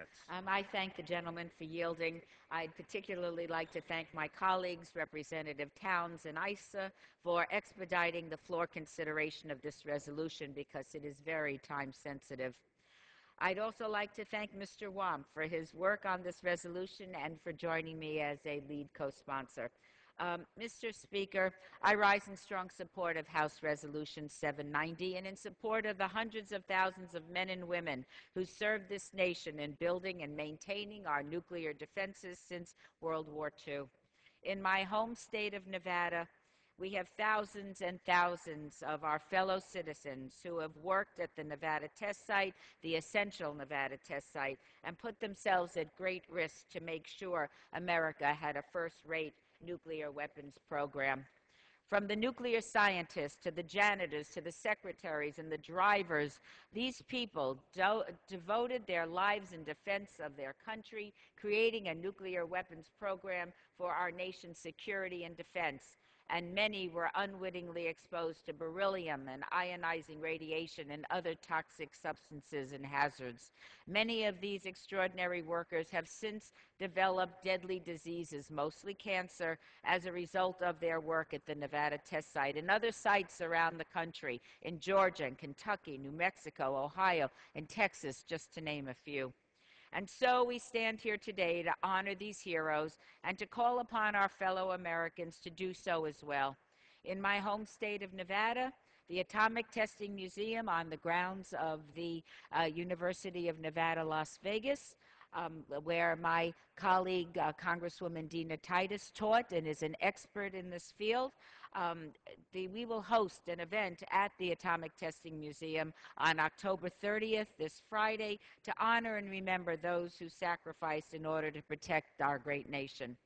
minutes. I thank the gentleman for yielding. I'd particularly like to thank my colleagues, Representative Towns and Issa, for expediting the floor consideration of this resolution because it is very time sensitive. I'd also like to thank Mr. Wamp for his work on this resolution and for joining me as a lead co-sponsor. Mr. Speaker, I rise in strong support of House Resolution 790 and in support of the hundreds of thousands of men and women who served this nation in building and maintaining our nuclear defenses since World War II. In my home state of Nevada, we have thousands and thousands of our fellow citizens who have worked at the Nevada test site, the essential Nevada test site, and put themselves at great risk to make sure America had a first-rate nuclear weapons program. From the nuclear scientists to the janitors to the secretaries and the drivers, these people devoted their lives in defense of their country, creating a nuclear weapons program for our nation's security and defense. And many were unwittingly exposed to beryllium and ionizing radiation and other toxic substances and hazards. Many of these extraordinary workers have since developed deadly diseases, mostly cancer, as a result of their work at the Nevada test site and other sites around the country, in Georgia and Kentucky, New Mexico, Ohio, and Texas, just to name a few. And so we stand here today to honor these heroes and to call upon our fellow Americans to do so as well. In my home state of Nevada, the Atomic Testing Museum on the grounds of the University of Nevada, Las Vegas, where my colleague, Congresswoman Dina Titus, taught and is an expert in this field. We will host an event at the Atomic Testing Museum on October 30th, this Friday, to honor and remember those who sacrificed in order to protect our great nation.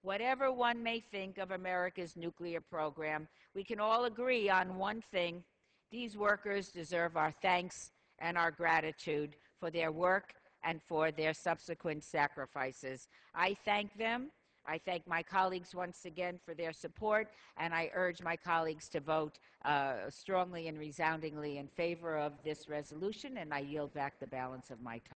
Whatever one may think of America's nuclear program, we can all agree on one thing: these workers deserve our thanks and our gratitude for their work and for their subsequent sacrifices. I thank them. I thank my colleagues once again for their support, and I urge my colleagues to vote strongly and resoundingly in favor of this resolution, and I yield back the balance of my time.